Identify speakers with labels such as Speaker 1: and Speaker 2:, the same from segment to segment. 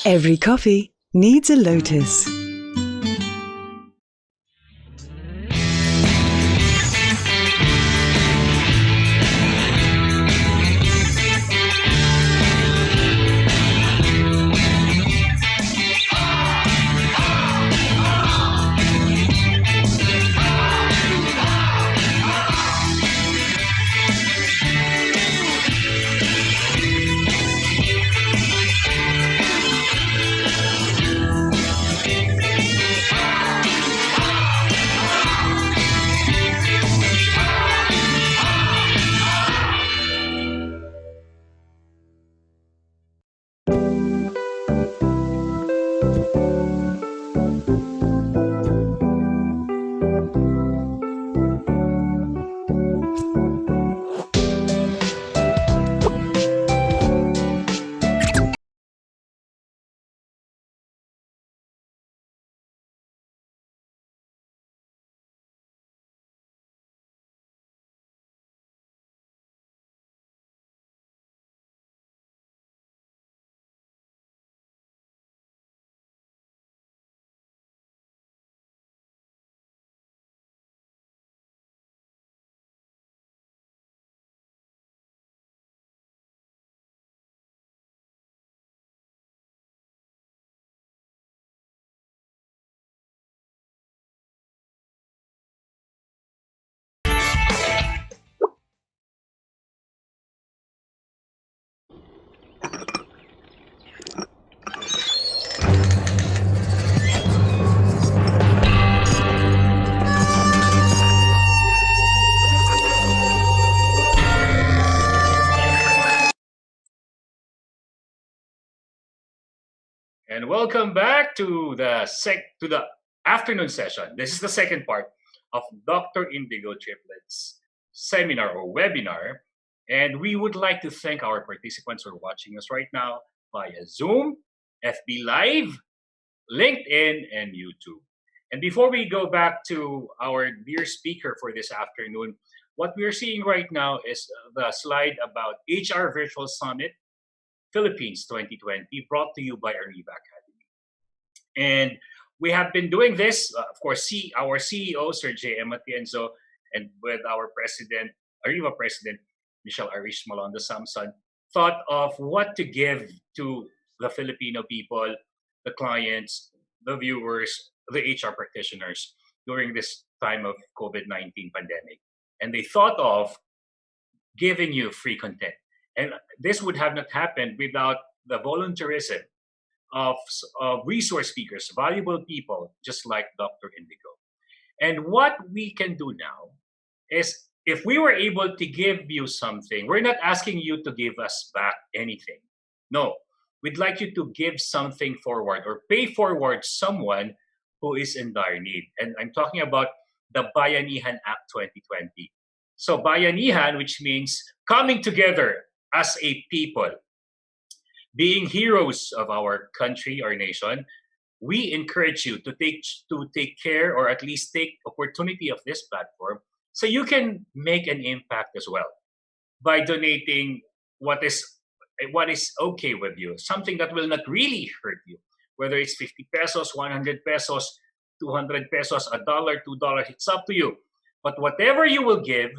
Speaker 1: Every coffee needs a lotus.
Speaker 2: And welcome back to the afternoon session. This is the second part of Dr. Indigo Triplett's seminar or webinar. And we would like to thank our participants who are watching us right now via Zoom, FB Live, LinkedIn, and YouTube. And before we go back to our dear speaker for this afternoon, what we're seeing right now is the slide about HR Virtual Summit Philippines 2020, brought to you by Ariva Academy. And we have been doing this, of course, our CEO, Sir J.M. Atienzo, and with our president, Ariva president, Michelle Arish Malonda Samson, thought of what to give to the Filipino people, the clients, the viewers, the HR practitioners during this time of COVID-19 pandemic. And they thought of giving you free content. And this would have not happened without the volunteerism of resource speakers, valuable people, just like Dr. Indigo. And what we can do now is, if we were able to give you something, we're not asking you to give us back anything. No, we'd like you to give something forward or pay forward someone who is in dire need. And I'm talking about the Bayanihan Act 2020. So Bayanihan, which means coming together as a people, being heroes of our country, our nation, we encourage you to take care, or at least take opportunity of this platform, so you can make an impact as well by donating what is okay with you, something that will not really hurt you, whether it's 50 pesos, 100 pesos, 200 pesos, $1, $2, it's up to you. But whatever you will give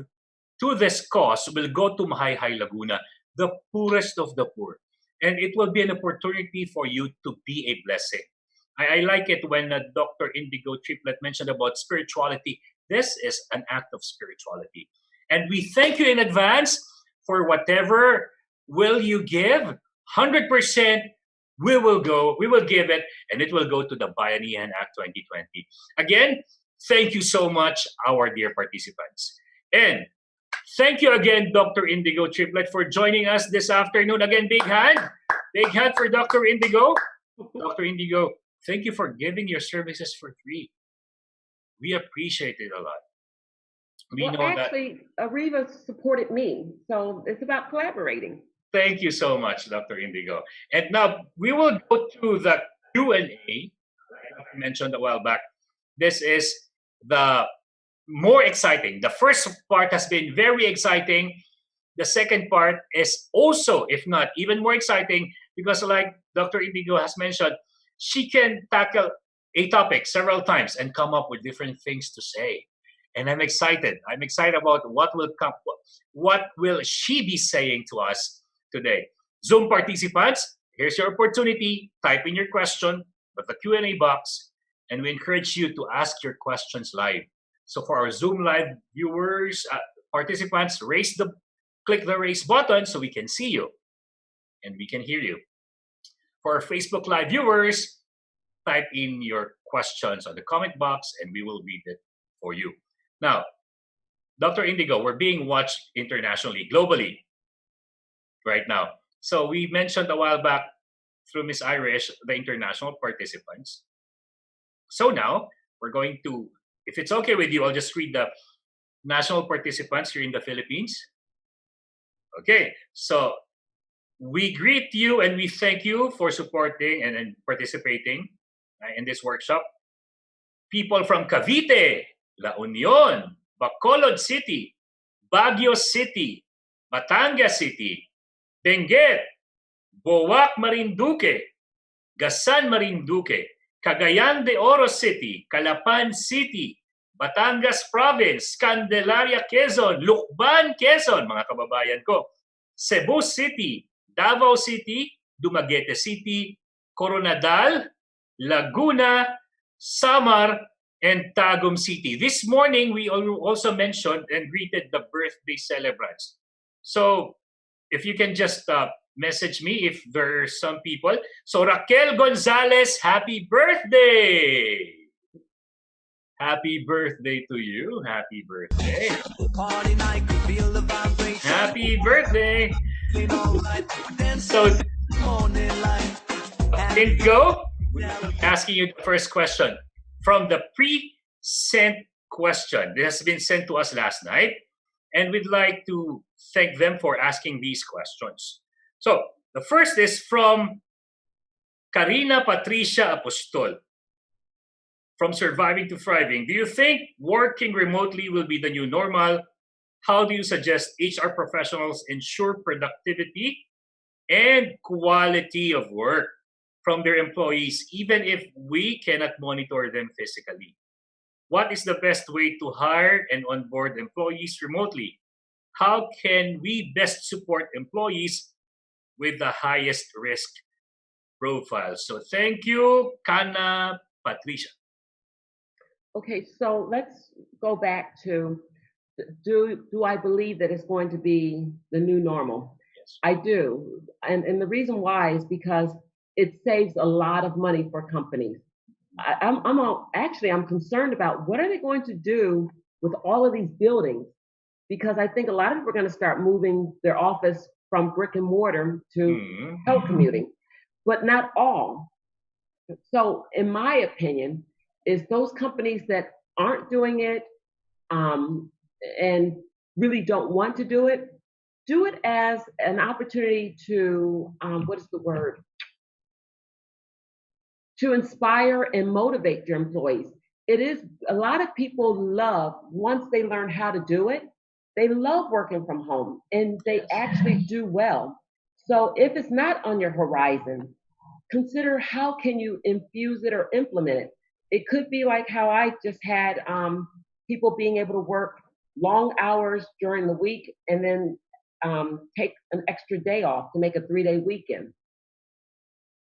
Speaker 2: to this cause will go to Mahayhay Laguna, the poorest of the poor. And it will be an opportunity for you to be a blessing. I like it when Dr. Indigo Triplett mentioned about spirituality. This is an act of spirituality. And we thank you in advance for whatever will you give. 100% we will give it, and it will go to the Bayanihan Act 2020. Again, thank you so much, our dear participants. And thank you again, Dr. Indigo Triplett, for joining us this afternoon. Again, big hand for Dr. Indigo. Dr. Indigo, thank you for giving your services for free. We appreciate it a lot.
Speaker 3: Ariva supported me, so it's about collaborating.
Speaker 2: Thank you so much, Dr. Indigo. And now we will go to the Q&A. I mentioned a while back. This is the more exciting. The first part has been very exciting. The second part is also, if not even more exciting, because like Dr. Indigo has mentioned, she can tackle a topic several times and come up with different things to say. And I'm excited. I'm excited about what will come. What will she be saying to us today? Zoom participants, here's your opportunity. Type in your question with the Q&A box, and we encourage you to ask your questions live. So for our Zoom live viewers, participants, click the raise button so we can see you and we can hear you. For our Facebook live viewers, type in your questions on the comment box and we will read it for you. Now, Dr. Indigo, we're being watched internationally, globally, right now. So we mentioned a while back through Miss Irish, the international participants. So now we're going to, if it's okay with you, I'll just read the national participants here in the Philippines. Okay, so we greet you and we thank you for supporting and participating in this workshop. People from Cavite, La Union, Bacolod City, Baguio City, Batangas City, Benguet, Boac Marinduque, Gasan Marinduque, Cagayan de Oro City, Calapan City, Batangas Province, Candelaria, Quezon, Lucban, Quezon, mga kababayan ko, Cebu City, Davao City, Dumaguete City, Coronadal, Laguna, Samar, and Tagum City. This morning, we also mentioned and greeted the birthday celebrants. So if you can just message me if there are some people. So Raquel Gonzalez, happy birthday! Happy birthday to you. Happy birthday. Happy birthday. So, Indigo, asking you the first question from the pre-sent question. This has been sent to us last night, and we'd like to thank them for asking these questions. So, the first is from Karina Patricia Apostol. From Surviving to Thriving, do you think working remotely will be the new normal? How do you suggest HR professionals ensure productivity and quality of work from their employees, even if we cannot monitor them physically? What is the best way to hire and onboard employees remotely? How can we best support employees with the highest risk profile? So thank you, Kana Patricia.
Speaker 3: Okay, so let's go back to, do I believe that it's going to be the new normal?
Speaker 2: Yes.
Speaker 3: I do. And the reason why is because it saves a lot of money for companies. I'm concerned about what are they going to do with all of these buildings? Because I think a lot of people are going to start moving their office from brick and mortar to telecommuting, but not all. So in my opinion, is those companies that aren't doing it and really don't want to do it as an opportunity to, to inspire and motivate your employees. It is, a lot of people love, once they learn how to do it, they love working from home and they actually do well. So if it's not on your horizon, consider how can you infuse it or implement it. It could be like how I just had people being able to work long hours during the week and then take an extra day off to make a 3-day weekend.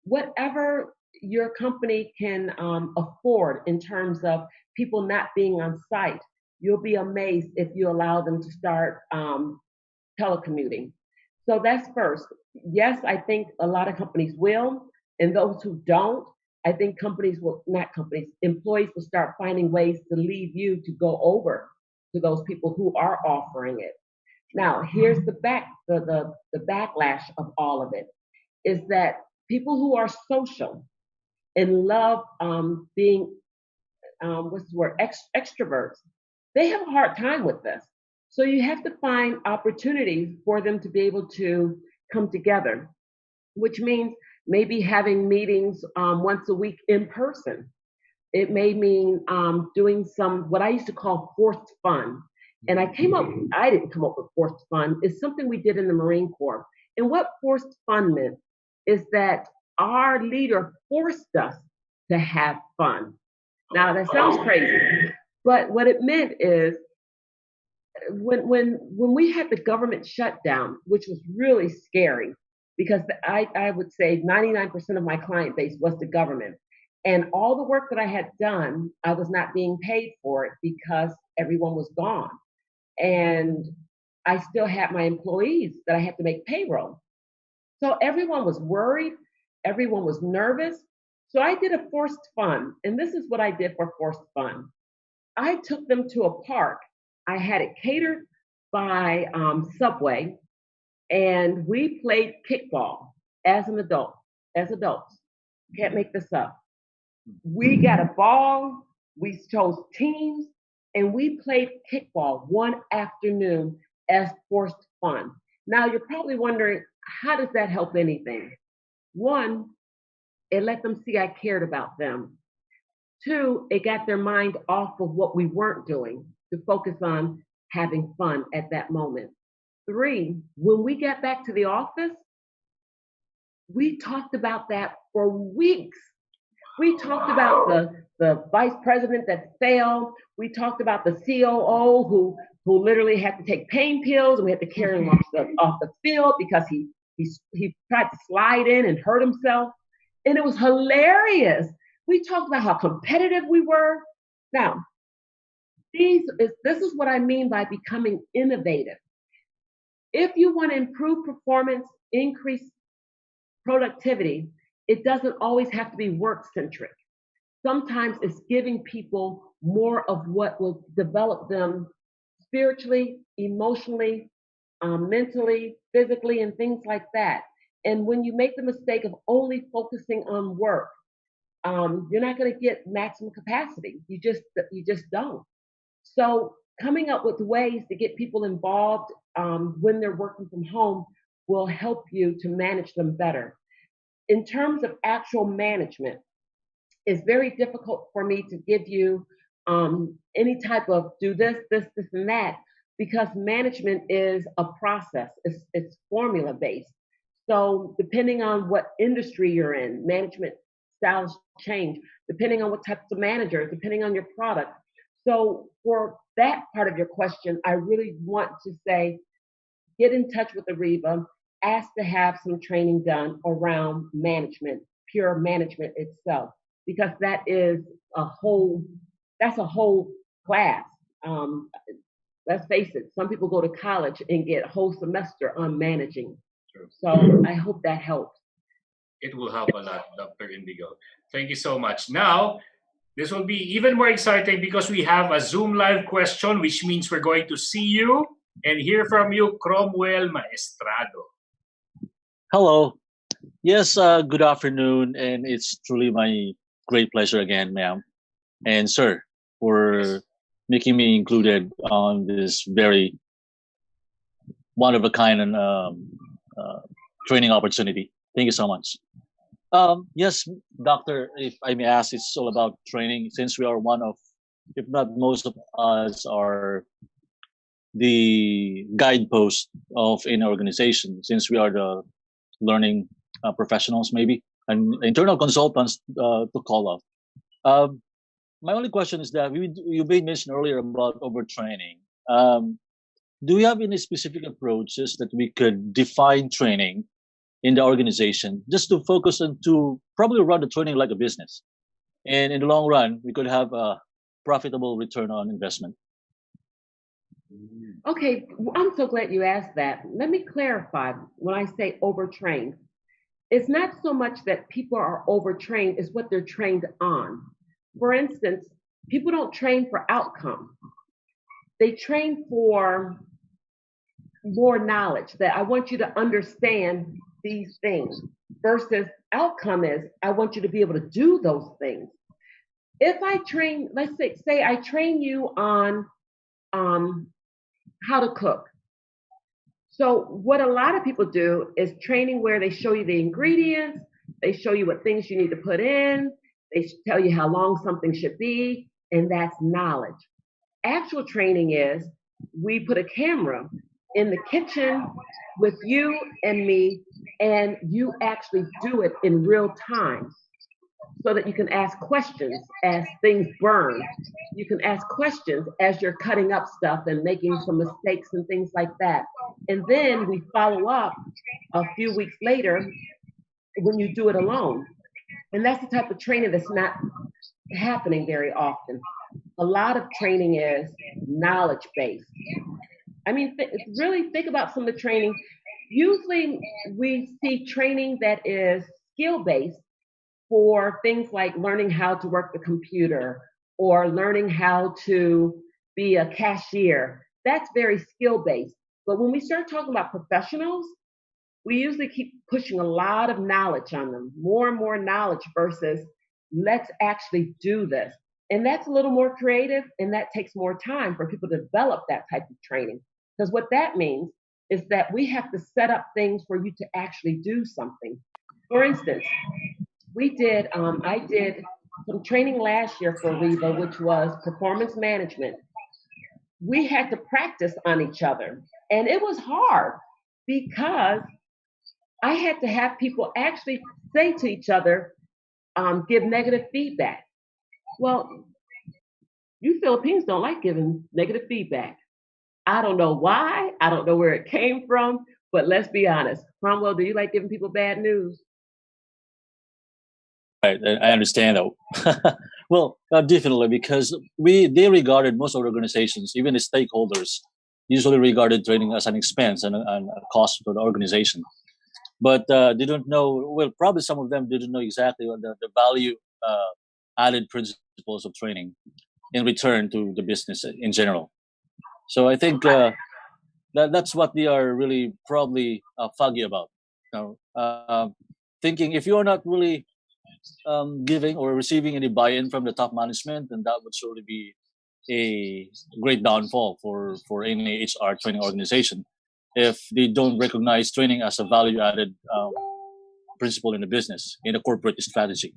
Speaker 3: Whatever your company can afford in terms of people not being on site, you'll be amazed if you allow them to start telecommuting. So that's first. Yes, I think a lot of companies will, and those who don't, I think employees will start finding ways to leave you to go over to those people who are offering it. Now, here's the backlash of all of it, is that people who are social and love being, extroverts, they have a hard time with this. So you have to find opportunities for them to be able to come together, which means maybe having meetings once a week in person. It may mean doing some, what I used to call forced fun. And I didn't come up with forced fun. It's something we did in the Marine Corps. And what forced fun meant is that our leader forced us to have fun. Now that sounds crazy, but what it meant is when we had the government shutdown, which was really scary, because I would say 99% of my client base was the government. And all the work that I had done, I was not being paid for it because everyone was gone. And I still had my employees that I had to make payroll. So everyone was worried, everyone was nervous. So I did a forced fun. And this is what I did for forced fun. I took them to a park. I had it catered by Subway, and we played kickball as adults. Can't make this up. We got a ball, we chose teams, and we played kickball one afternoon as forced fun. Now you're probably wondering, how does that help anything? One, it let them see I cared about them. Two, it got their mind off of what we weren't doing to focus on having fun at that moment. Three, when we got back to the office, we talked about that for weeks. We talked about the vice president that failed. We talked about the COO who literally had to take pain pills, and we had to carry him off the field because he tried to slide in and hurt himself. And it was hilarious. We talked about how competitive we were. Now, this is what I mean by becoming innovative. If you want to improve performance, increase productivity, it doesn't always have to be work-centric. Sometimes it's giving people more of what will develop them spiritually, emotionally, mentally, physically, and things like that. And when you make the mistake of only focusing on work, you're not going to get maximum capacity. You just don't. So coming up with ways to get people involved when they're working from home will help you to manage them better. In terms of actual management, it's very difficult for me to give you any type of do this, and that, because management is a process. It's formula based. So depending on what industry you're in, management styles change, depending on what types of managers, depending on your product. So for that part of your question, I really want to say, get in touch with Ariva, ask to have some training done around management, pure management itself, because that's a whole class. Let's face it, some people go to college and get a whole semester on managing.
Speaker 2: True.
Speaker 3: So I hope that helps.
Speaker 2: It will help a lot, Dr. Indigo. Thank you so much. Now, this will be even more exciting because we have a Zoom live question, which means we're going to see you and hear from you, Cromwell Maestrado.
Speaker 4: Hello. Yes, good afternoon, and it's truly my great pleasure again, ma'am, and sir, for making me included on this very one of a kind and training opportunity. Thank you so much. Yes, doctor, if I may ask, it's all about training, since we are one of, if not most of us, are the guidepost of any organization, since we are the learning professionals, maybe, and internal consultants to call up. My only question is that you made mention earlier about overtraining. Do we have any specific approaches that we could define training in the organization, just to focus on to probably run the training like a business, and in the long run we could have a profitable return on investment?
Speaker 3: Okay, I'm so glad you asked that. Let me clarify. When I say overtrained, it's not so much that people are overtrained, it's what they're trained on. For instance, people don't train for outcome. They train for more knowledge, that I want you to understand these things, versus outcome is I want you to be able to do those things. If I train, let's say I train you on how to cook. So what a lot of people do is training where they show you the ingredients, they show you what things you need to put in, they tell you how long something should be, and that's knowledge. Actual training is we put a camera in the kitchen with you and me, and you actually do it in real time so that you can ask questions as things burn. You can ask questions as you're cutting up stuff and making some mistakes and things like that. And then we follow up a few weeks later when you do it alone. And that's the type of training that's not happening very often. A lot of training is knowledge based. I mean, really think about some of the training. Usually we see training that is skill based for things like learning how to work the computer or learning how to be a cashier. That's very skill based. But when we start talking about professionals, we usually keep pushing a lot of knowledge on them, more and more knowledge versus let's actually do this. And that's a little more creative and that takes more time for people to develop that type of training. Because what that means is that we have to set up things for you to actually do something. For instance, I did some training last year for Ariva, which was performance management. We had to practice on each other. And it was hard because I had to have people actually say to each other, give negative feedback. Well, you Philippines don't like giving negative feedback. I don't know why. I don't know where it came from, but let's be honest. Cromwell, do you like giving people bad news?
Speaker 4: Right, I understand that. Well, definitely, because they regarded most of the organizations, even the stakeholders, usually regarded training as an expense and a cost for the organization. But they don't know. Well, probably some of them didn't know exactly what the value added principles of training in return to the business in general. So I think that's what they are really probably foggy about. You know, thinking if you are not really giving or receiving any buy-in from the top management, then that would surely be a great downfall for any HR training organization if they don't recognize training as a value-added principle in the business, in a corporate strategy.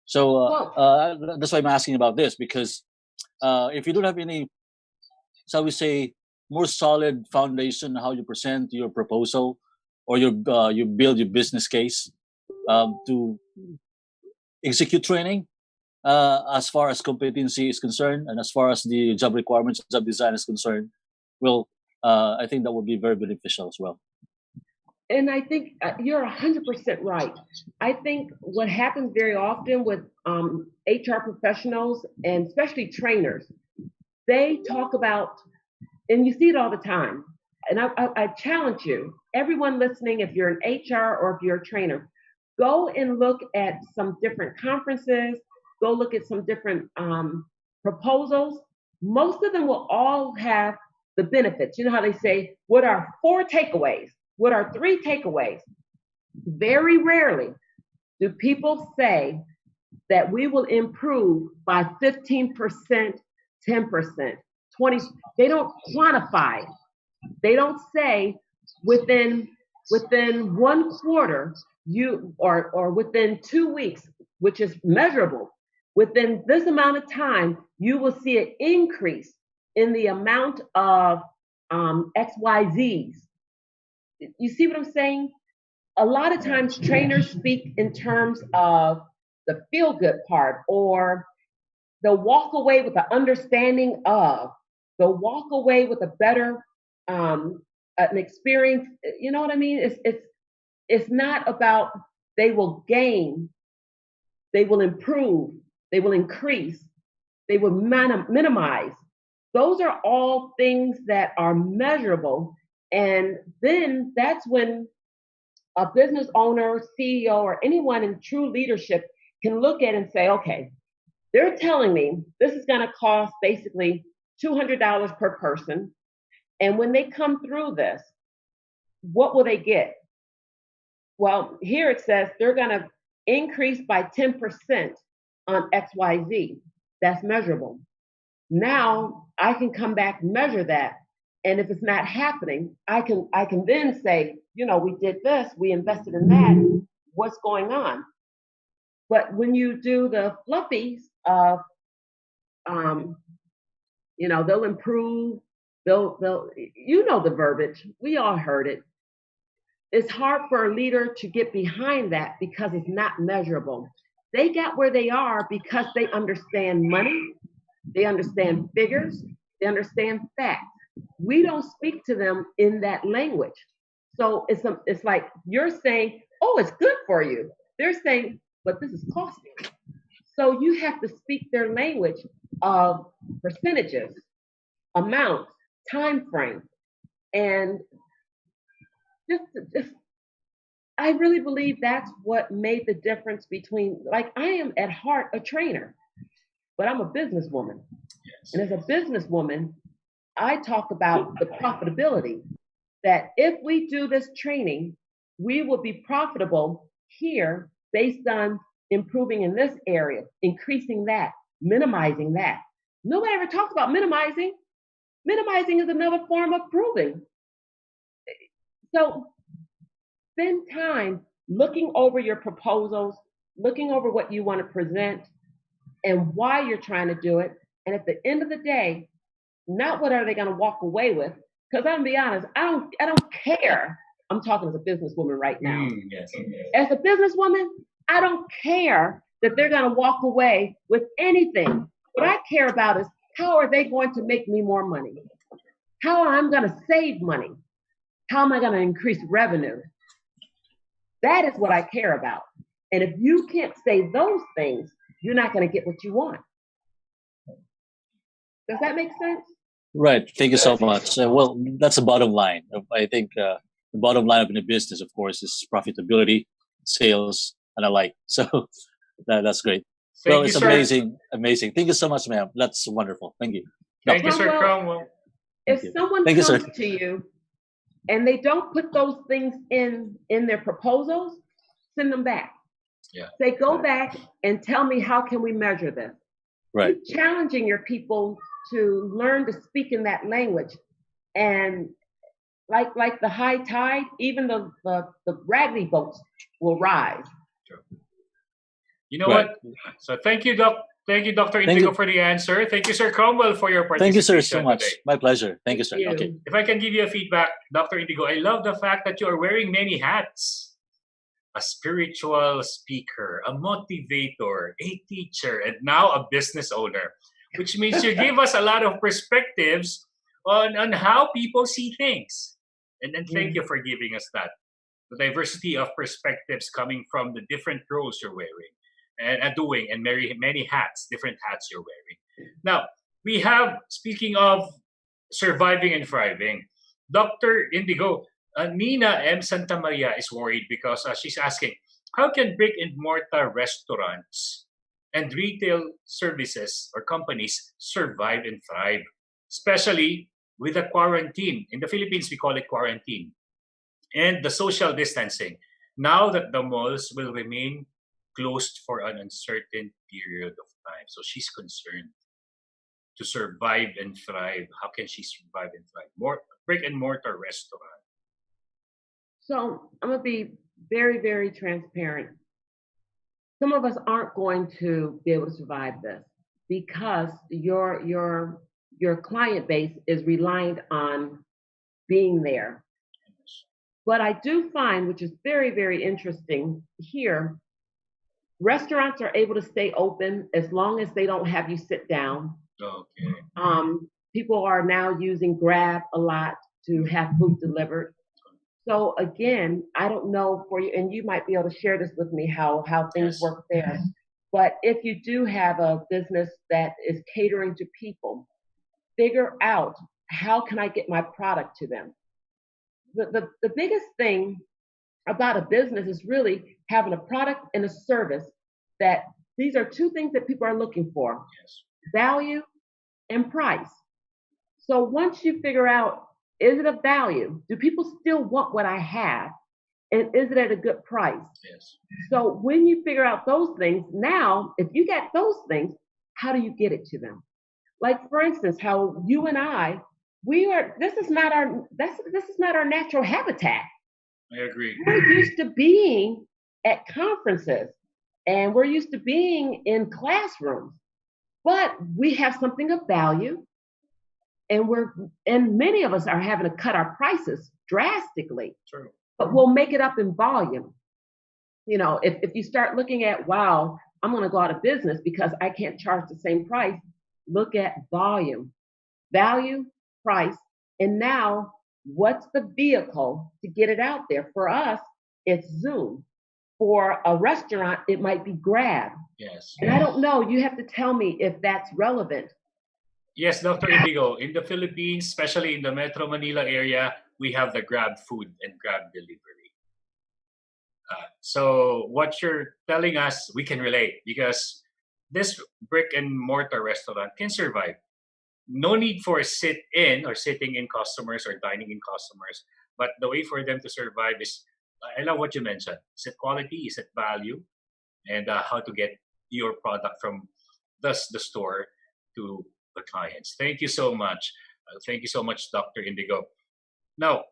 Speaker 4: So that's why I'm asking about this, because if you don't have any, shall we say, more solid foundation how you present your proposal or you build your business case to execute training as far as competency is concerned and as far as the job requirements, job design is concerned, well, I think that would be very beneficial as well.
Speaker 3: And I think you're 100% right. I think what happens very often with HR professionals and especially trainers, they talk about, and you see it all the time, and I challenge you, everyone listening, if you're an HR or if you're a trainer, go and look at some different conferences, go look at some different proposals. Most of them will all have the benefits. You know how they say, what are 4 takeaways? What are 3 takeaways? Very rarely do people say that we will improve by 15%, 10%, 20. They don't quantify. They don't say within 1 quarter or within 2 weeks, which is measurable. Within this amount of time, you will see an increase in the amount of XYZs. You see what I'm saying? A lot of times trainers speak in terms of the feel good part, or they'll walk away with the understanding of, they'll walk away with a better an experience. You know what I mean? It's not about they will gain, they will improve, they will increase, they will minimize. Those are all things that are measurable. And then that's when a business owner, CEO, or anyone in true leadership can look at and say, okay, they're telling me this is going to cost basically $200 per person. And when they come through this, what will they get? Well, here it says they're going to increase by 10% on XYZ. That's measurable. Now I can come back and measure that. And if it's not happening, I can then say, you know, we did this, we invested in that, what's going on? But when you do the fluffies of, you know, they'll improve, they'll, you know the verbiage. We all heard it. It's hard for a leader to get behind that because it's not measurable. They got where they are because they understand money, they understand figures, they understand facts. We don't speak to them in that language. So it's like you're saying, oh, it's good for you. They're saying, but this is costing. So you have to speak their language of percentages, amounts, time frame, and just I really believe that's what made the difference between, like, I am at heart a trainer, but I'm a businesswoman.
Speaker 2: Yes.
Speaker 3: And as a businesswoman, I talk about the profitability, that if we do this training, we will be profitable here based on improving in this area, increasing that, minimizing that. Nobody ever talks about minimizing. Minimizing is another form of proving. So spend time looking over your proposals, looking over what you want to present and why you're trying to do it. And at the end of the day, not what are they going to walk away with? Because I'm gonna be honest, I don't care. I'm talking as a businesswoman right now.
Speaker 2: Yes.
Speaker 3: As a businesswoman, I don't care that they're going to walk away with anything. What I care about is how are they going to make me more money? How am I going to save money? How am I going to increase revenue? That is what I care about. And if you can't say those things, you're not going to get what you want. Does that make sense?
Speaker 4: Right. Thank you so much. Well, that's the bottom line. I think the bottom line of the business, of course, is profitability, sales, and the like. So that's great.
Speaker 2: Thank
Speaker 4: Well,
Speaker 2: you,
Speaker 4: it's
Speaker 2: sir.
Speaker 4: amazing. Thank you so much, ma'am. That's wonderful. Thank you.
Speaker 2: Thank you, Sir
Speaker 3: Cromwell,
Speaker 2: Cromwell.
Speaker 3: If
Speaker 4: you.
Speaker 3: someone
Speaker 4: Thank you,
Speaker 3: comes
Speaker 4: sir.
Speaker 3: to you and they don't put those things in their proposals, send them back.
Speaker 2: Yeah.
Speaker 3: Say, go
Speaker 4: Right.
Speaker 3: back and tell me, how can we measure this?
Speaker 4: Right.
Speaker 3: Keep challenging your people to learn to speak in that language. And like the high tide, even the raggedy boats will rise.
Speaker 2: You know
Speaker 4: Right.
Speaker 2: what? So thank you, Thank you, Dr.
Speaker 4: Thank
Speaker 2: Indigo,
Speaker 4: you.
Speaker 2: for the answer. Thank you, Sir Cromwell, for your participation.
Speaker 4: Thank you, sir, so much.
Speaker 2: Today.
Speaker 4: My pleasure. Thank you, sir.
Speaker 3: Thank
Speaker 4: Okay.
Speaker 3: you.
Speaker 2: If I can give you a feedback, Dr. Indigo, I love the fact that you are wearing many hats. A spiritual speaker, a motivator, a teacher, and now a business owner, which means you give us a lot of perspectives on how people see things. And thank you for giving us that. The diversity of perspectives coming from the different roles you're wearing and doing, and many hats, different hats you're wearing. Now, we have, speaking of surviving and thriving, Dr. Indigo, Nina M. Santa Maria is worried because she's asking, how can brick and mortar restaurants and retail services or companies survive and thrive, especially with the quarantine? In the Philippines, we call it quarantine. And the social distancing, now that the malls will remain closed for an uncertain period of time. So she's concerned to survive and thrive. How can she survive and thrive? More brick and mortar restaurant.
Speaker 3: So I'm gonna be very, very transparent. Some of us aren't going to be able to survive this because your client base is reliant on being there. But I do find, which is very, very interesting here, restaurants are able to stay open as long as they don't have you sit down.
Speaker 2: Okay.
Speaker 3: People are now using Grab a lot to have food delivered. So again, I don't know for you, and you might be able to share this with me, how things work there. But if you do have a business that is catering to people, figure out, how can I get my product to them? The biggest thing about a business is really having a product and a service that these are two things that people are looking for: value and price. So once you figure out, is it of value? Do people still want what I have? And is it at a good price?
Speaker 2: Yes.
Speaker 3: So when you figure out those things, now, if you got those things, how do you get it to them? Like, for instance, how you and I, this is not our natural habitat.
Speaker 2: I agree.
Speaker 3: We're used to being at conferences and we're used to being in classrooms, but we have something of value and many of us are having to cut our prices drastically,
Speaker 2: True.
Speaker 3: but we'll make it up in volume. You know, if you start looking at, wow, I'm going to go out of business because I can't charge the same price, look at volume, value, price, and now what's the vehicle to get it out there? For us, it's Zoom. For a restaurant, it might be Grab.
Speaker 2: Yes.
Speaker 3: And I don't know, you have to tell me if that's relevant.
Speaker 2: Yes, Dr. Indigo. In the Philippines, especially in the Metro Manila area, we have the Grab food and Grab delivery. So what you're telling us, we can relate because this brick and mortar restaurant can survive. No need for sit-in or sitting in customers or dining in customers. But the way for them to survive is, I love what you mentioned. Is it quality? Is it value? And how to get your product from the store to the clients. Thank you so much. Thank you so much, Dr. Indigo. Now,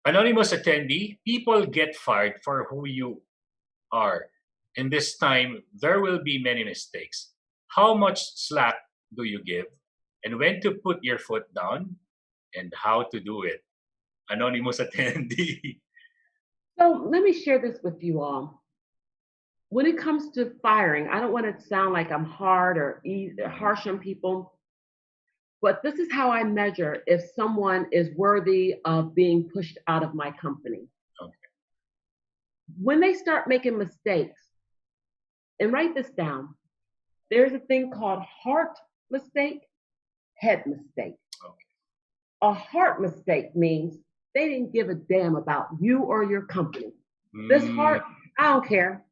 Speaker 2: anonymous attendee, people get fired for who you are. In this time, there will be many mistakes. How much slack do you give? And when to put your foot down? And how to do it? Anonymous attendee.
Speaker 3: So let me share this with you all. When it comes to firing, I don't want to sound like I'm hard or harsh on people, but this is how I measure if someone is worthy of being pushed out of my company.
Speaker 2: Okay.
Speaker 3: When they start making mistakes, and write this down, there's a thing called heart mistake, head mistake.
Speaker 2: Okay.
Speaker 3: A heart mistake means they didn't give a damn about you or your company. This heart, I don't care.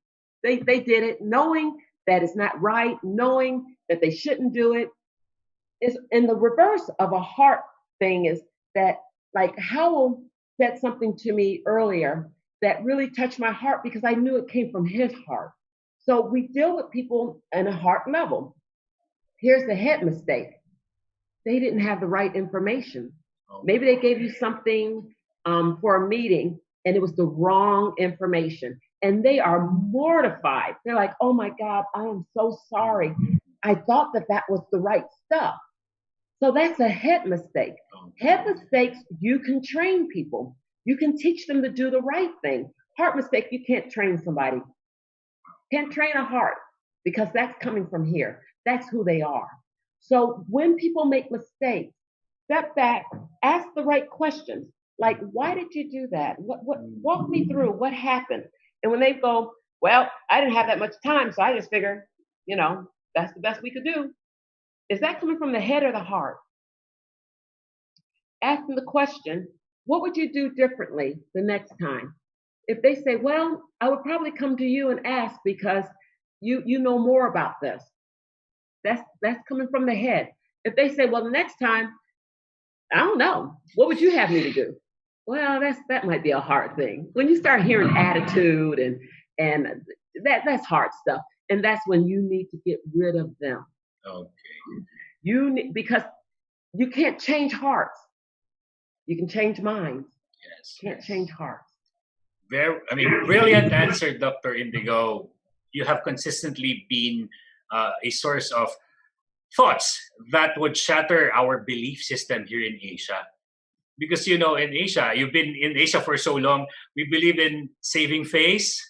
Speaker 3: They did it knowing that it's not right, knowing that they shouldn't do it. And the reverse of a heart thing is that, like Howell said something to me earlier that really touched my heart because I knew it came from his heart. So we deal with people in a heart level. Here's the head mistake. They didn't have the right information. Maybe they gave you something for a meeting and it was the wrong information. And they are mortified. They're like, oh my God, I am so sorry. I thought that was the right stuff. So that's a head mistake. Head mistakes, you can train people. You can teach them to do the right thing. Heart mistake, you can't train somebody. Can't train a heart because that's coming from here. That's who they are. So when people make mistakes, step back, ask the right questions. Like, why did you do that? What walk me through what happened? And when they go, well, I didn't have that much time, so I just figured, that's the best we could do. Is that coming from the head or the heart? Ask them the question, what would you do differently the next time? If they say, well, I would probably come to you and ask because you know more about this. That's coming from the head. If they say, well, the next time, I don't know, what would you have me to do? Well, that might be a hard thing. When you start hearing attitude and that's hard stuff, and that's when you need to get rid of them.
Speaker 2: Okay.
Speaker 3: Because you can't change hearts. You can change minds.
Speaker 2: Yes.
Speaker 3: You can't change hearts.
Speaker 2: Brilliant answer, Dr. Indigo. You have consistently been a source of thoughts that would shatter our belief system here in Asia. Because, in Asia, you've been in Asia for so long, we believe in saving face.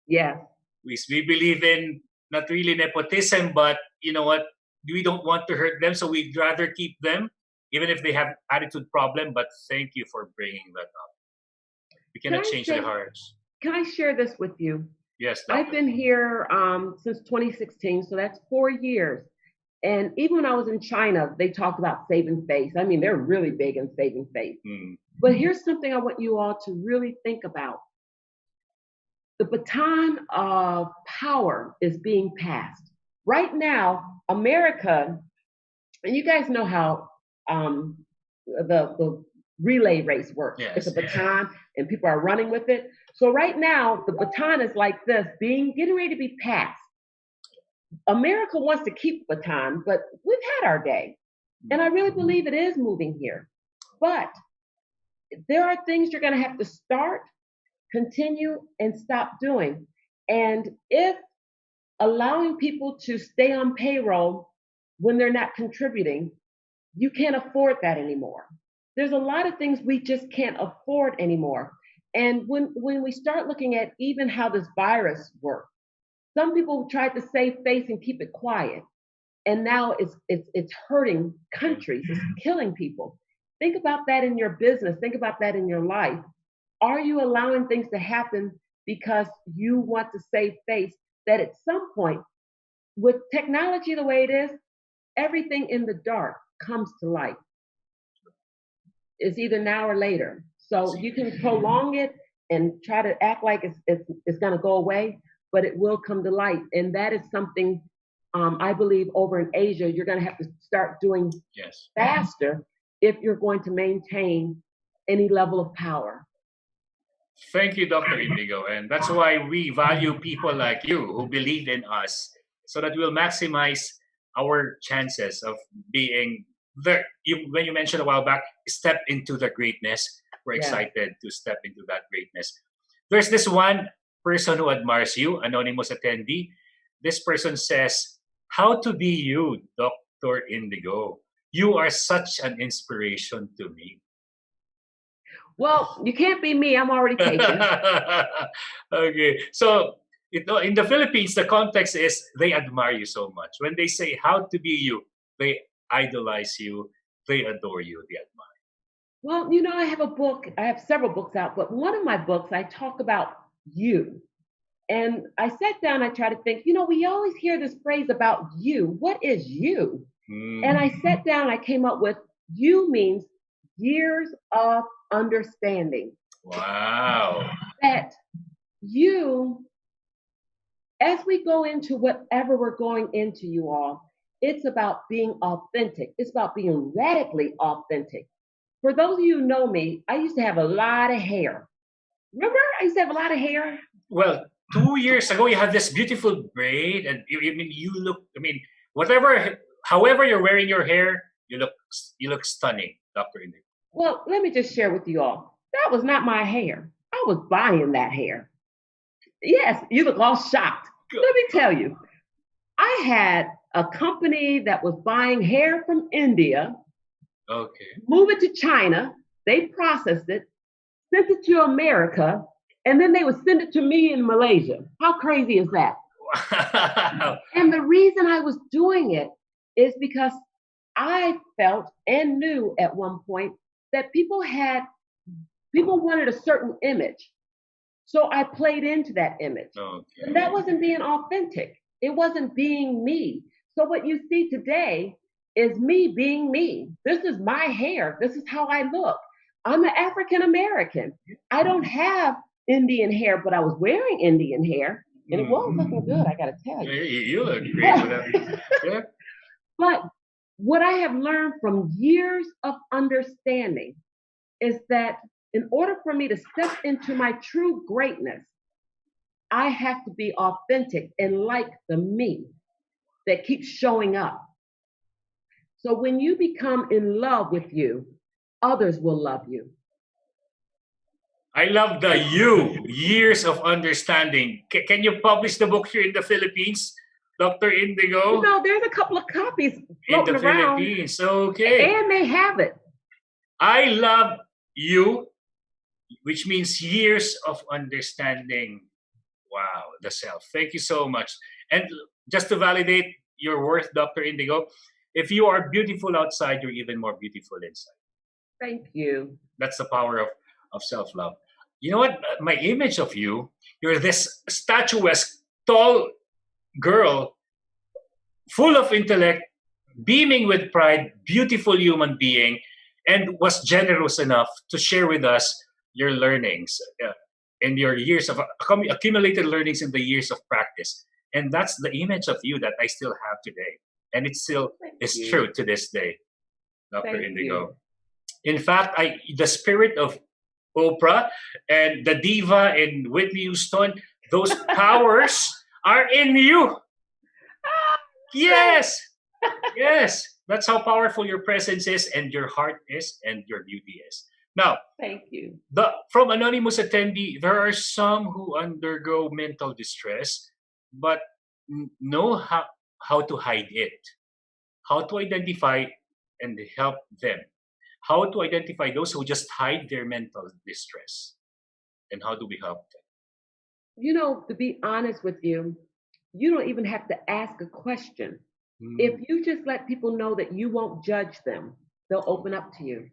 Speaker 3: Yeah.
Speaker 2: We believe in not really nepotism, but you know what? We don't want to hurt them, so we'd rather keep them, even if they have attitude problem. But thank you for bringing that up. We cannot change their hearts.
Speaker 3: Can I share this with you?
Speaker 2: Yes.
Speaker 3: I've been here since 2016, so that's 4 years. And even when I was in China, they talked about saving face. I mean, they're really big in saving face. But here's something I want you all to really think about. The baton of power is being passed. Right now, America, and you guys know how the relay race works.
Speaker 2: Yes.
Speaker 3: It's a baton and people are running with it. So right now, the baton is like this, getting ready to be passed. America wants to keep the baton, but we've had our day. And I really believe it is moving here. But there are things you're going to have to start, continue, and stop doing. And if allowing people to stay on payroll when they're not contributing you can't afford that anymore. There's a lot of things we just can't afford anymore. And when we start looking at even how this virus works, some people tried to save face and keep it quiet. And now it's hurting countries, it's killing people. Think about that in your business, think about that in your life. Are you allowing things to happen because you want to save face? That at some point, with technology the way it is, everything in the dark comes to light. It's either now or later. So you can prolong it and try to act like it's going to go away, but it will come to light. And that is something I believe over in Asia, you're going to have to start doing faster if you're going to maintain any level of power.
Speaker 2: Thank you, Dr. Indigo. And that's why we value people like you who believe in us so that we'll maximize our chances of being there. When you mentioned a while back, step into the greatness. We're excited to step into that greatness. There's this one person who admires you, anonymous attendee. This person says, "How to be you, Dr. Indigo. You are such an inspiration to me."
Speaker 3: Well, you can't be me. I'm already taken.
Speaker 2: Okay. So in the Philippines, the context is they admire you so much. When they say how to be you, they idolize you, they adore you, they admire.
Speaker 3: Well, you know, I have a book. I have several books out, but one of my books, I talk about you. And I sat down, I tried to think, you know, we always hear this phrase about you. What is you? And I sat down, I came up with you means years of understanding.
Speaker 2: Wow.
Speaker 3: That you, as we go into whatever we're going into, you all, it's about being authentic. It's about being radically authentic. For those of you who know me, I used to have a lot of hair. Remember, I used to have a lot of hair.
Speaker 2: Well, 2 years ago, you had this beautiful braid, and you look. However you're wearing your hair, you look stunning, Dr. Indigo.
Speaker 3: Well, let me just share with you all. That was not my hair. I was buying that hair. Yes, you look all shocked. Let me tell you, I had a company that was buying hair from India.
Speaker 2: Okay.
Speaker 3: Move it to China. They processed it, sent it to America, and then they would send it to me in Malaysia. How crazy is that?
Speaker 2: Wow.
Speaker 3: And the reason I was doing it is because I felt and knew at one point that people wanted a certain image. So I played into that image.
Speaker 2: Okay.
Speaker 3: And that wasn't being authentic. It wasn't being me. So what you see today is me being me. This is my hair. This is how I look. I'm an African American. I don't have Indian hair, but I was wearing Indian hair. And it was looking good, I got to tell you.
Speaker 2: You look great with that. Yeah.
Speaker 3: But what I have learned from years of understanding is that in order for me to step into my true greatness, I have to be authentic and like the me that keeps showing up. So when you become in love with you, others will love you.
Speaker 2: I love the years of understanding. Can you publish the book here in the Philippines, Dr. Indigo?
Speaker 3: You know, there's a couple of copies
Speaker 2: in the
Speaker 3: floating around.
Speaker 2: Philippines. Okay.
Speaker 3: And they have it.
Speaker 2: I love you, which means years of understanding. Wow, the self. Thank you so much. And just to validate your worth, Dr. Indigo, if you are beautiful outside, you're even more beautiful inside.
Speaker 3: Thank you.
Speaker 2: That's the power of self-love. You know what? My image of you, you're this statuesque, tall girl, full of intellect, beaming with pride, beautiful human being, and was generous enough to share with us your learnings and your years of accumulated learnings in the years of practice. And that's the image of you that I still have today. And it still is true to this day, Dr. Indigo. In fact, the spirit of Oprah and the diva in Whitney Houston, those powers are in you. Yes. Yes. That's how powerful your presence is and your heart is and your beauty is. Now,
Speaker 3: thank you.
Speaker 2: From anonymous attendee, there are some who undergo mental distress, but know how to hide it, how to identify and help them? How to identify those who just hide their mental distress, and how do we help them?
Speaker 3: You know, to be honest with you, you don't even have to ask a question. If you just let people know that you won't judge them, they'll open up to you.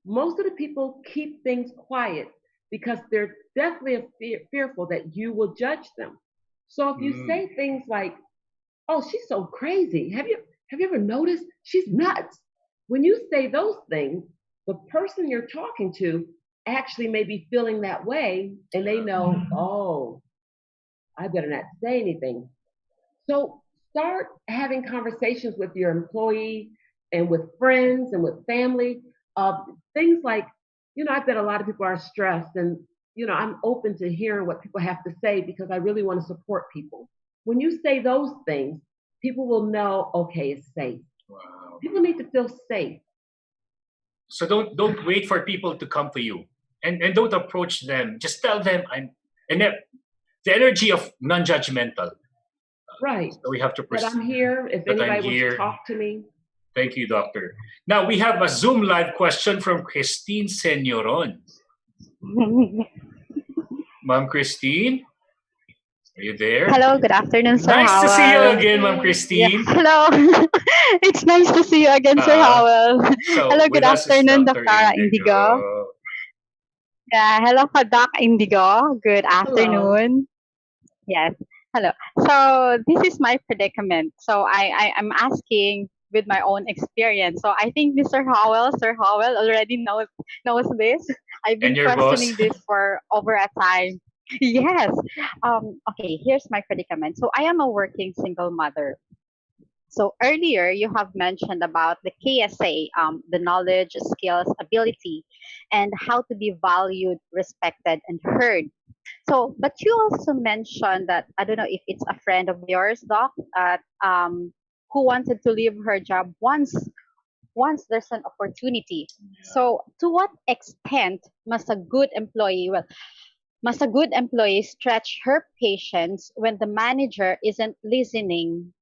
Speaker 3: Most of the people keep things quiet because they're definitely fearful that you will judge them. So if you say things like, "Oh, she's so crazy. Have you ever noticed she's nuts?" When you say those things, the person you're talking to actually may be feeling that way, and they know, "Oh, I better not say anything." So start having conversations with your employee and with friends and with family. Uh, Things like, I bet a lot of people are stressed, and I'm open to hearing what people have to say because I really want to support people. When you say those things, people will know, okay, it's safe.
Speaker 2: Wow.
Speaker 3: People need to feel safe.
Speaker 2: So don't wait for people to come to you, and don't approach them. Just tell them the energy of non-judgmental.
Speaker 3: Right.
Speaker 2: So we have to
Speaker 3: That I'm
Speaker 2: pursue
Speaker 3: here. If
Speaker 2: that I'm
Speaker 3: anybody wants to
Speaker 2: here.
Speaker 3: talk to me.
Speaker 2: Thank you, doctor. Now we have a Zoom live question from Christine Senioron. Ma'am Christine, are you there?
Speaker 5: Hello, good afternoon, Sir
Speaker 2: Nice to see you
Speaker 5: Howell.
Speaker 2: again, Ma'am
Speaker 5: Yeah,
Speaker 2: Christine.
Speaker 5: hello. It's nice to see you again, Sir
Speaker 2: Uh,
Speaker 5: Howell.
Speaker 2: so
Speaker 5: Hello, good
Speaker 2: with us is
Speaker 5: afternoon,
Speaker 2: Dr.
Speaker 5: Dr. Indigo.
Speaker 2: Indigo.
Speaker 5: Yeah, hello, Doc Indigo. Good
Speaker 3: Hello.
Speaker 5: afternoon. Yes, hello. So this is my predicament. So I'm asking with my own experience. So I think Sir Howell already knows this. I've
Speaker 2: And
Speaker 5: been
Speaker 2: your boss?
Speaker 5: questioning this for over a time. Yes. Okay, here's my predicament. So I am a working single mother. So earlier you have mentioned about the KSA, the knowledge, skills, ability, and how to be valued, respected, and heard. So, but you also mentioned that I don't know if it's a friend of yours, Doc, who wanted to leave her job once there's an opportunity. So, to what extent must a good employee stretch her patience when the manager isn't listening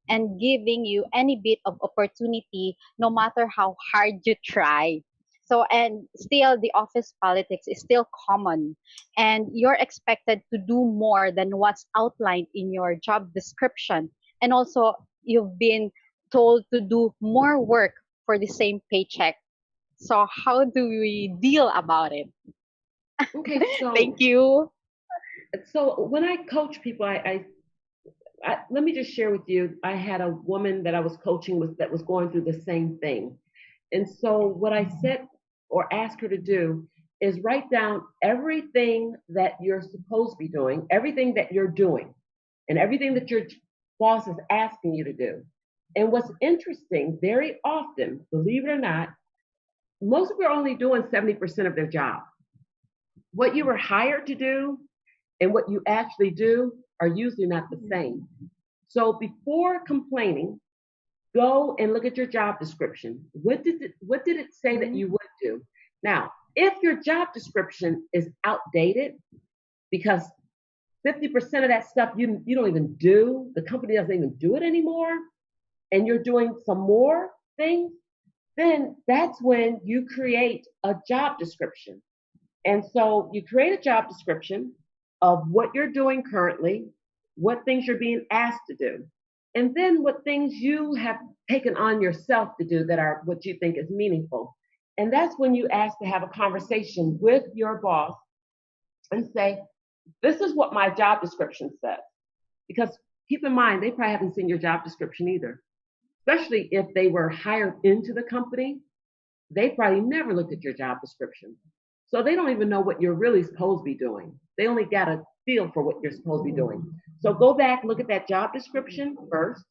Speaker 5: and giving you any bit of opportunity, no matter how hard you try? So, and still, the office politics is still common, and you're expected to do more than what's outlined in your job description. And also, you've been told to do more work for the same paycheck. So, how do we deal about it?
Speaker 3: Okay,
Speaker 5: Thank you.
Speaker 3: so when I coach people, let me just share with you. I had a woman that I was coaching with that was going through the same thing, and so what I said or asked her to do is write down everything that you're supposed to be doing, everything that you're doing, and everything that your boss is asking you to do. And what's interesting, very often, believe it or not, most people are only doing 70% of their job. What you were hired to do and what you actually do are usually not the same. So before complaining, go and look at your job description. What did it say that you would do? Now, if your job description is outdated because 50% of that stuff you don't even do, the company doesn't even do it anymore, and you're doing some more things, then that's when you create a job description. And so you create a job description of what you're doing currently, what things you're being asked to do, and then what things you have taken on yourself to do that are what you think is meaningful. And that's when you ask to have a conversation with your boss and say, this is what my job description says. Because keep in mind, they probably haven't seen your job description either, especially if they were hired into the company. They probably never looked at your job description. So they don't even know what you're really supposed to be doing. They only got a feel for what you're supposed to be doing. So go back, look at that job description first,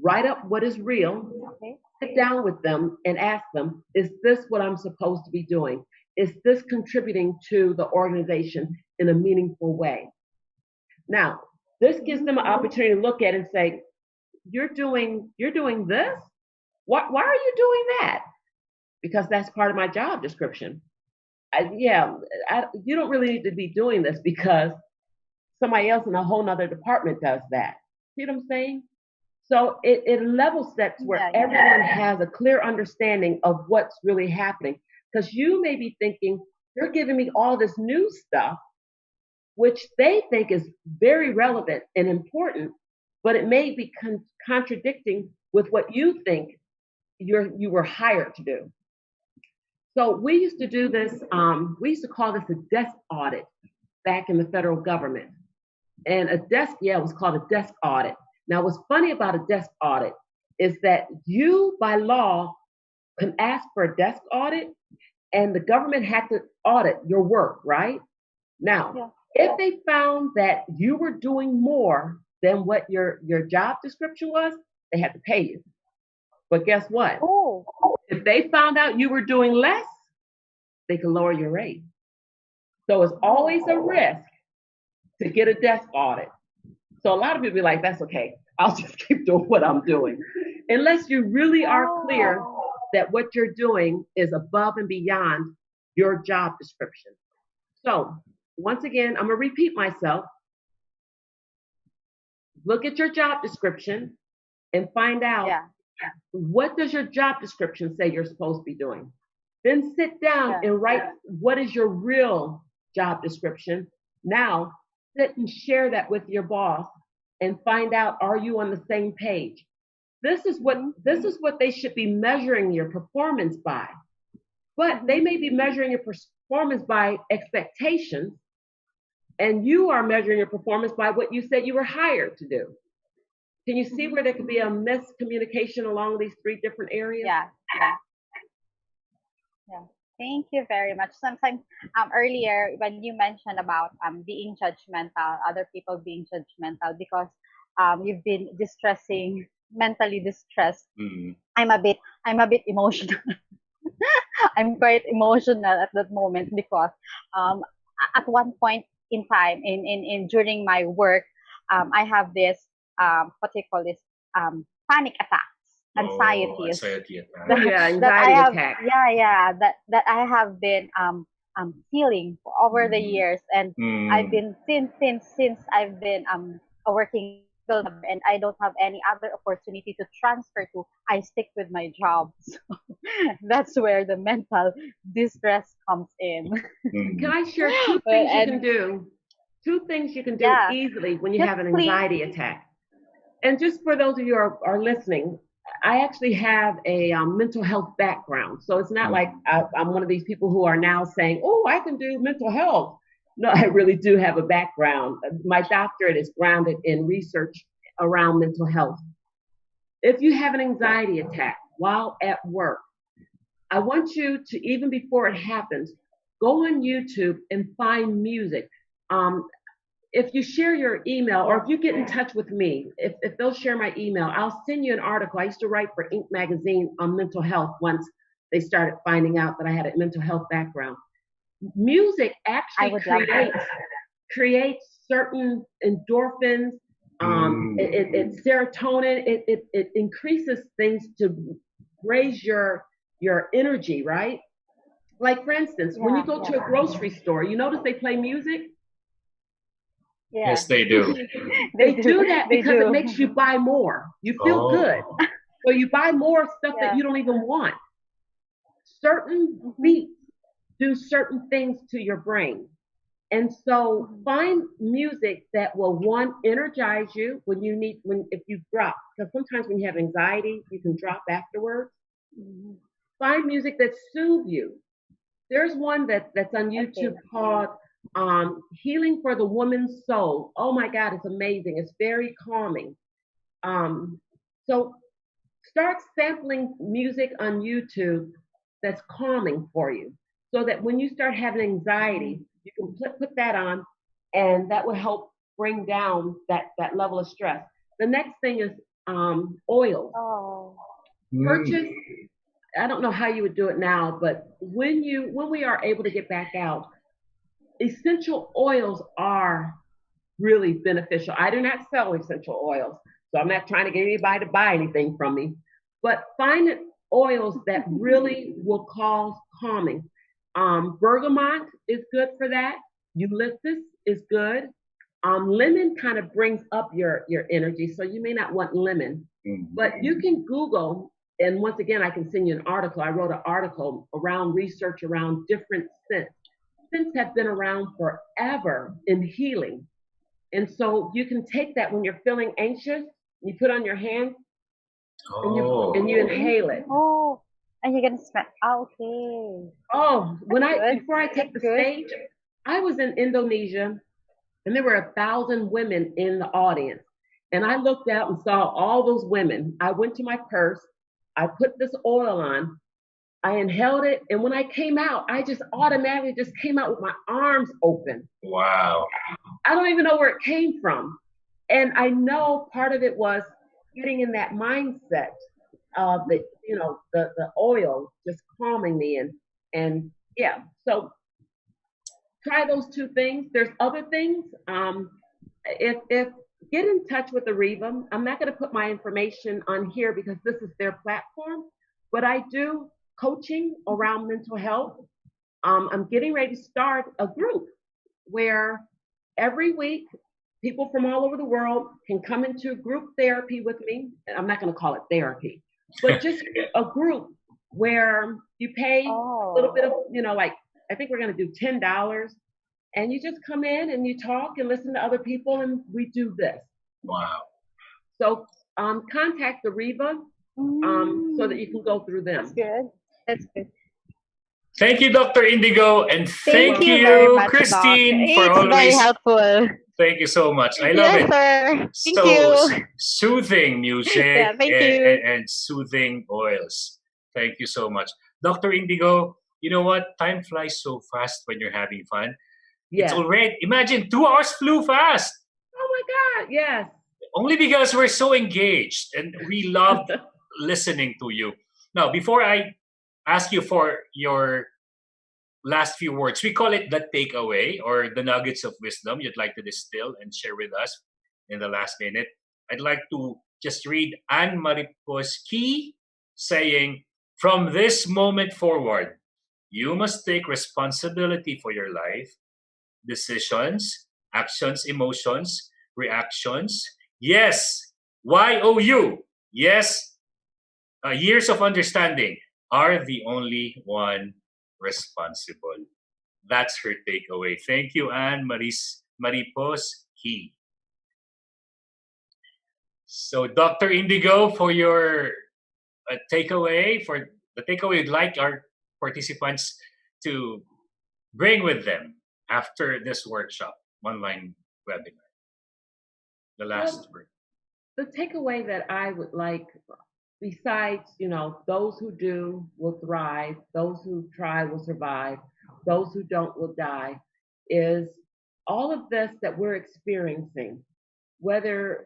Speaker 3: write up what is real,
Speaker 5: Okay.
Speaker 3: sit down with them and ask them, is this what I'm supposed to be doing? Is this contributing to the organization in a meaningful way? Now, this gives them an opportunity to look at it and say, you're doing this? Why are you doing that? Because that's part of my job description. You don't really need to be doing this because somebody else in a whole nother department does that. See what I'm saying? So it level sets where
Speaker 5: Yeah.
Speaker 3: everyone has a clear understanding of what's really happening. Because you may be thinking, you're giving me all this new stuff, which they think is very relevant and important, but it may be contradicting with what you think you were hired to do. So we used to do this, we used to call this a desk audit back in the federal government. And it was called a desk audit. Now, what's funny about a desk audit is that you, by law, can ask for a desk audit, and the government had to audit your work, right? Now, if they found that you were doing more than what your job description was, they had to pay you. But guess what?
Speaker 5: Oh.
Speaker 3: If they found out you were doing less, they could lower your rate. So it's always a risk to get a desk audit. So a lot of people be like, that's okay. I'll just keep doing what I'm doing. Unless you really are clear that what you're doing is above and beyond your job description. So once again, I'm going to repeat myself. Look at your job description and find out what does your job description say you're supposed to be doing. Then sit down and write what is your real job description. Now, sit and share that with your boss and find out, are you on the same page? This is what they should be measuring your performance by. But they may be measuring your performance by expectations, and you are measuring your performance by what you said you were hired to do. Can you see where there could be a miscommunication along these three different areas?
Speaker 5: Yeah. Thank you very much. Sometimes earlier when you mentioned about being judgmental, other people being judgmental because you've been mentally distressed. I'm a bit emotional. I'm quite emotional at that moment because at one point in time in during my work, I have this what they call this panic attacks, anxieties.
Speaker 2: Anxiety attack.
Speaker 3: Anxiety attack.
Speaker 5: That I have been feeling for over the years, and I've been since I've been a working mother, and I don't have any other opportunity to transfer to. I stick with my job. So that's where the mental distress comes in.
Speaker 3: Can I share two things you can do? Two things you can do easily when you have an anxiety attack. And just for those of you who are listening, I actually have a mental health background. So it's not like I'm one of these people who are now saying, oh, I can do mental health. No, I really do have a background. My doctorate is grounded in research around mental health. If you have an anxiety attack while at work, I want you to, even before it happens, go on YouTube and find music. If you share your email, or if you get in touch with me, if they'll share my email, I'll send you an article. I used to write for Inc. magazine on mental health once they started finding out that I had a mental health background. Music actually creates certain endorphins, it's serotonin, it increases things to raise your energy, right? Like for instance, when you go to a grocery store, you notice they play music?
Speaker 2: Yes, they do.
Speaker 3: They do that because it makes you buy more. You feel good. So you buy more stuff that you don't even want. Certain beats do certain things to your brain. And so find music that will, one, energize you if you drop, because sometimes when you have anxiety, you can drop afterwards. Find music that soothes you. There's one that's on YouTube called Healing for the Woman's Soul. Oh my God, it's amazing. It's very calming. So start sampling music on YouTube that's calming for you, so that when you start having anxiety, you can put that on, and that will help bring down that level of stress. The next thing is oils. Purchase, I don't know how you would do it now, but when we are able to get back out, essential oils are really beneficial. I do not sell essential oils, so I'm not trying to get anybody to buy anything from me, but find oils that really will cause calming. Bergamot is good for that. Eucalyptus is good. Lemon kind of brings up your energy, so you may not want lemon, but you can Google. And once again, I can send you an article. I wrote an article around research around different scents. Scents have been around forever in healing. And so you can take that when you're feeling anxious, you put on your hand and you inhale it.
Speaker 5: Oh, and you're gonna smell. Oh, okay.
Speaker 3: Oh,
Speaker 5: Good.
Speaker 3: before I take the
Speaker 5: Good.
Speaker 3: stage, I was in Indonesia and there were 1,000 women in the audience. And I looked out and saw all those women. I went to my purse, I put this oil on, I inhaled it, and when I came out, I just automatically just came out with my arms open.
Speaker 2: Wow.
Speaker 3: I don't even know where it came from. And I know part of it was getting in that mindset of the oil just calming me and yeah. So try those two things. There's other things. If get in touch with Ariva. I'm not going to put my information on here because this is their platform, but I do coaching around mental health. I'm getting ready to start a group where every week people from all over the world can come into group therapy with me. I'm not going to call it therapy, but just a group where you pay a little bit of, like I think we're going to do $10, and you just come in and you talk and listen to other people, and we do this.
Speaker 2: Wow.
Speaker 3: So contact Ariva so that you can go through them.
Speaker 5: That's good. That's good.
Speaker 2: Thank you, Dr. Indigo, and
Speaker 5: Thank you very much,
Speaker 2: Christine,
Speaker 5: Doc.
Speaker 2: for
Speaker 5: It's very
Speaker 2: always.
Speaker 5: helpful.
Speaker 2: Thank you so much. I love
Speaker 5: Yes,
Speaker 2: it.
Speaker 5: sir. Thank
Speaker 2: So
Speaker 5: you.
Speaker 2: soothing music
Speaker 5: Yeah, thank you.
Speaker 2: and soothing oils. Thank you so much. Dr. Indigo, you know what? Time flies so fast when you're having fun.
Speaker 3: Yes.
Speaker 2: It's already, imagine 2 hours flew fast.
Speaker 3: Oh my God, yes.
Speaker 2: Only because we're so engaged and we loved listening to you. Now, before I ask you for your last few words, we call it the takeaway or the nuggets of wisdom you'd like to distill and share with us in the last minute. I'd like to just read Anne Maripo's key saying, from this moment forward, you must take responsibility for your life, decisions, actions, emotions, reactions. Yes, YOU. Yes, years of understanding are the only one responsible. That's her takeaway. Thank you, Anne Maripos Key. So, Dr. Indigo, for your takeaway, for the takeaway you'd like our participants to bring with them after this workshop, online webinar. The last word.
Speaker 3: The takeaway that I would like, besides, those who do will thrive, those who try will survive, those who don't will die, is all of this that we're experiencing, whether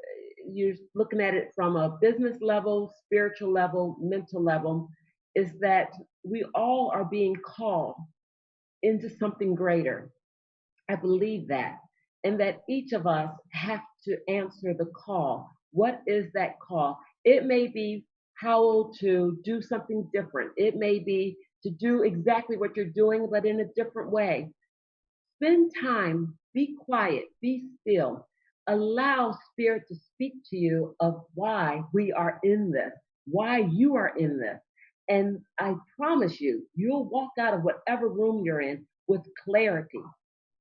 Speaker 3: you're looking at it from a business level, spiritual level, mental level, is that we all are being called into something greater. I believe that. And that each of us have to answer the call. What is that call? It may be how to do something different. It may be to do exactly what you're doing, but in a different way. Spend time, be quiet, be still. Allow Spirit to speak to you of why we are in this, why you are in this. And I promise you, you'll walk out of whatever room you're in with clarity.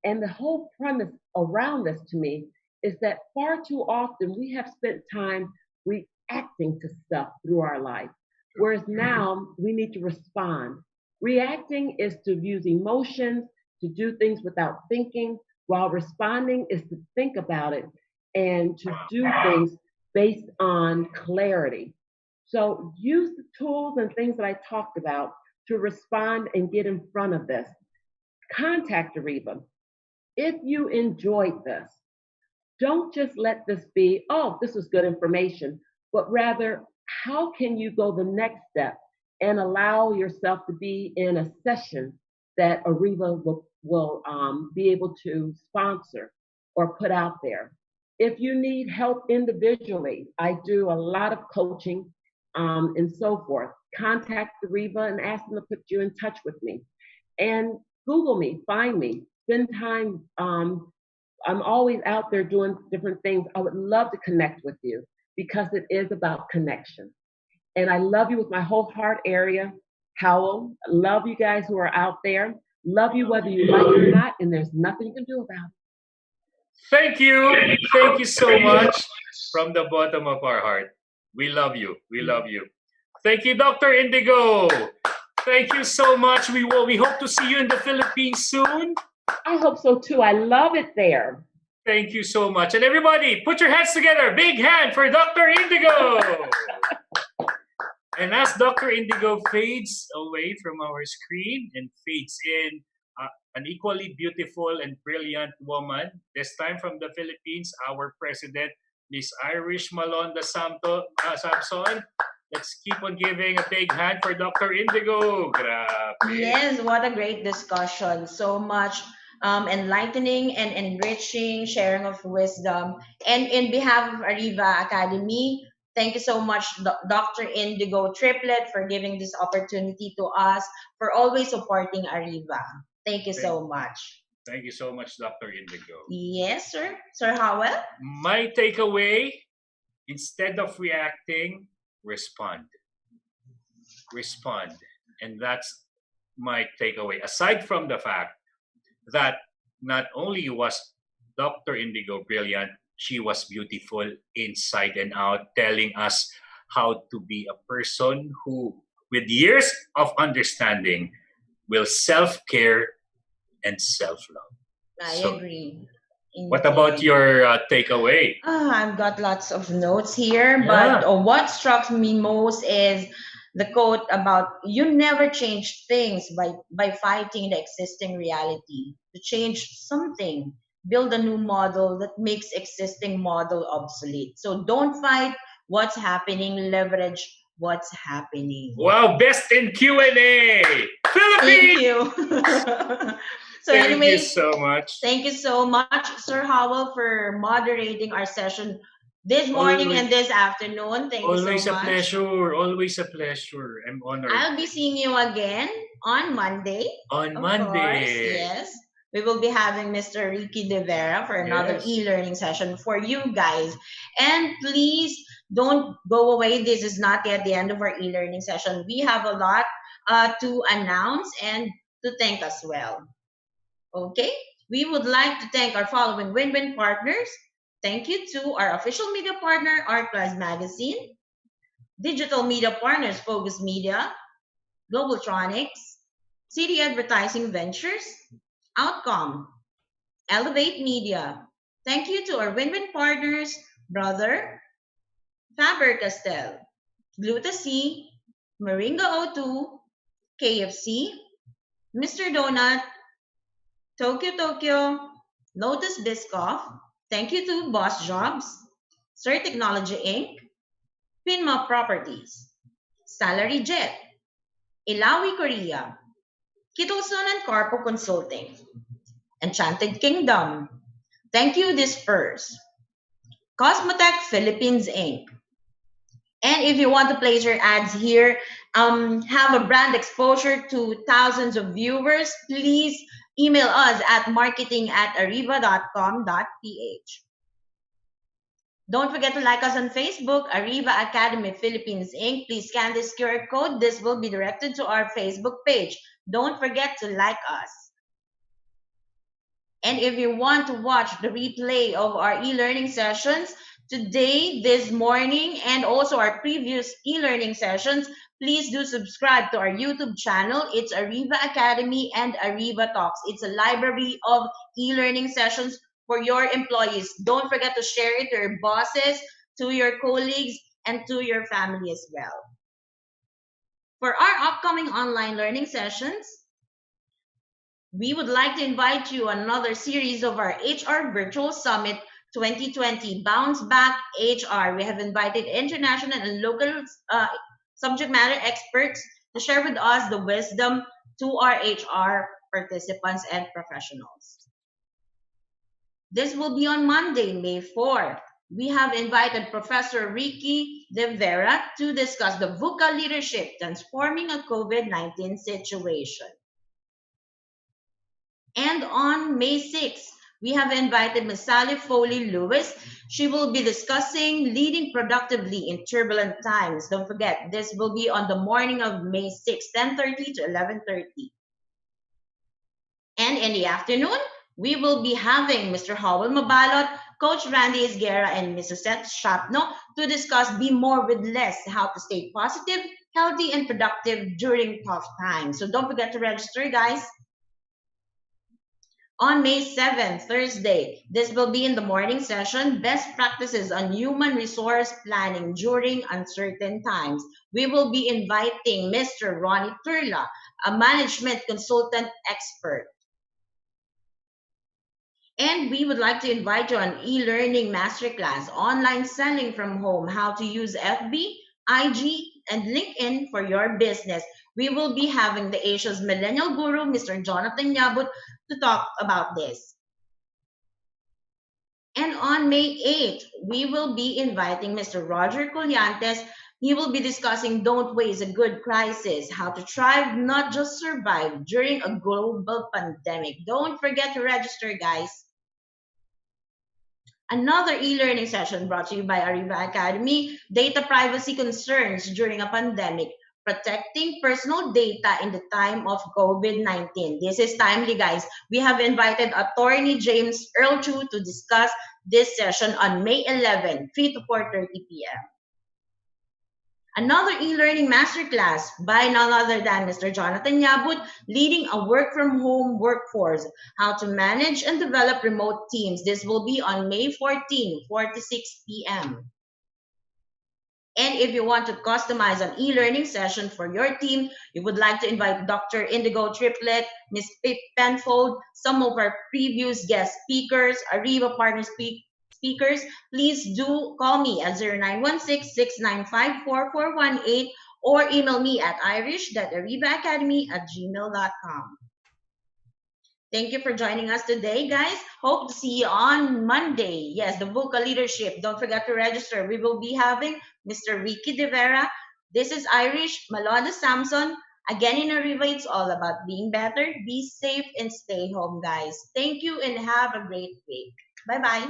Speaker 3: And the whole premise around this to me is that far too often we have spent time reacting to stuff through our life, whereas now we need to respond. Reacting is to use emotions, to do things without thinking, while responding is to think about it and to do things based on clarity. So use the tools and things that I talked about to respond and get in front of this. Contact Ariva. If you enjoyed this, don't just let this be, oh, this was good information, but rather, how can you go the next step and allow yourself to be in a session that Ariva will be able to sponsor or put out there? If you need help individually, I do a lot of coaching and so forth. Contact Ariva and ask them to put you in touch with me. And Google me, find me, spend time I'm always out there doing different things. I would love to connect with you because it is about connection. And I love you with my whole heart area. Howell, love you guys who are out there. Love you whether you like it or not, and there's nothing you can do about it.
Speaker 2: Thank you. Thank you so much from the bottom of our heart. We love you. We love you. Thank you, Dr. Indigo. Thank you so much. We hope to see you in the Philippines soon.
Speaker 3: I hope so too. I love it there.
Speaker 2: Thank you so much. And everybody, put your hands together. Big hand for Dr. Indigo. And as Dr. Indigo fades away from our screen and fades in, an equally beautiful and brilliant woman, this time from the Philippines, our president, Miss Irish Malonda Samson. Let's keep on giving a big hand for Dr. Indigo. Grabe.
Speaker 6: Yes, what a great discussion. So much enlightening and enriching sharing of wisdom. And in behalf of Ariva Academy, thank you so much, Dr. Indigo Triplett, for giving this opportunity to us, for always supporting Ariva. Thank you so much.
Speaker 2: Thank you so much, Dr. Indigo.
Speaker 6: Yes, sir. Sir Howell?
Speaker 2: My takeaway, instead of reacting, respond. Respond. And that's my takeaway. Aside from the fact that not only was Dr. Indigo brilliant, she was beautiful inside and out, telling us how to be a person who, with years of understanding, will self-care and self-love.
Speaker 6: I agree.
Speaker 2: What about your takeaway?
Speaker 6: I've got lots of notes here, but what struck me most is the quote about you never change things by fighting the existing reality. To change something, build a new model that makes existing model obsolete. So don't fight what's happening, leverage what's happening.
Speaker 2: Wow, best in Q&A! Philippines!
Speaker 6: Thank you. So
Speaker 2: Thank
Speaker 6: anyway,
Speaker 2: you so much.
Speaker 6: Thank you so much, Sir Howell, for moderating our session this morning and this afternoon. Thank you so much.
Speaker 2: Always a pleasure. Always a pleasure. I'm honored.
Speaker 6: I'll be seeing you again on Monday.
Speaker 2: On
Speaker 6: of
Speaker 2: Monday.
Speaker 6: Course, yes. We will be having Mr. Ricky De Vera for another e-learning session for you guys. And please don't go away. This is not yet the end of our e-learning session. We have a lot to announce and to thank as well. Okay, we would like to thank our following win-win partners. Thank you to our official media partner, Art Class Magazine, digital media partners, Focus Media, Globaltronics, City Advertising Ventures, Outcome, Elevate Media. Thank you to our win-win partners, Brother, Faber-Castell, Gluta-C, Moringa O2, KFC, Mr. Donut, Tokyo, Lotus Biscoff. Thank you to Boss Jobs, Sir Technology Inc., Pinma Properties, Salary Jet, Ilawi Korea, Kittlson and Carpo Consulting, Enchanted Kingdom. Thank you Disperse, Cosmotech Philippines Inc. And if you want to place your ads here, have a brand exposure to thousands of viewers, please email us at marketing@ariva.com.ph. Don't forget to like us on Facebook, Ariva Academy Philippines Inc. Please scan this QR code. This will be directed to our Facebook page. Don't forget to like us. And if you want to watch the replay of our e-learning sessions today, this morning, and also our previous e-learning sessions, please do subscribe to our YouTube channel. It's Ariva Academy and Ariva Talks. It's a library of e-learning sessions for your employees. Don't forget to share it to your bosses, to your colleagues, and to your family as well. For our upcoming online learning sessions, we would like to invite you on another series of our HR Virtual Summit 2020 Bounce Back HR. We have invited international and local subject matter experts to share with us the wisdom to our HR participants and professionals. This will be on Monday, May 4th. We have invited Professor Ricky De Vera to discuss the VUCA leadership transforming a COVID-19 situation. And on May 6th, We have invited Ms. Sally Foley Lewis. She will be discussing leading productively in turbulent times. Don't forget, this will be on the morning of May 6, 10:30 to 11:30. And in the afternoon, we will be having Mr. Howell Mabalot, Coach Randy Isguera, and Mrs. Seth Shapno to discuss Be More with Less, how to stay positive, healthy, and productive during tough times. So don't forget to register, guys. On May 7th, Thursday, this will be in the morning session, Best Practices on Human Resource Planning During Uncertain Times. We will be inviting Mr. Ronnie Turla, a management consultant expert. And we would like to invite you on e-learning masterclass, online selling from home, how to use FB, IG, and LinkedIn for your business. We will be having the Asia's millennial guru, Mr. Jonathan Yabut, to talk about this. And on May 8th, we will be inviting Mr. Roger Collantes. He will be discussing Don't Waste a Good Crisis, how to thrive, not just survive during a global pandemic. Don't forget to register, guys. Another e-learning session brought to you by Ariva Academy, Data Privacy Concerns During a Pandemic, Protecting Personal Data in the Time of COVID-19. This is timely, guys. We have invited Attorney James Earl Chu to discuss this session on May 11, 3 to 4:30 p.m. Another e-learning masterclass by none other than Mr. Jonathan Yabut, leading a work-from-home workforce, how to manage and develop remote teams. This will be on May 14, 4 to 6 p.m. And if you want to customize an e-learning session for your team, you would like to invite Dr. Indigo Triplett, Ms. Pip Penfold, some of our previous guest speakers, Ariva partner speakers, please do call me at 0916-695-4418 or email me at irish.arivaacademy@gmail.com. Thank you for joining us today, guys. Hope to see you on Monday. Yes, the VUCA leadership. Don't forget to register. We will be having Mr. Ricky De Vera. This is Irish, Malona Samson. Again, in Ariva, it's all about being better. Be safe and stay home, guys. Thank you and have a great week. Bye-bye.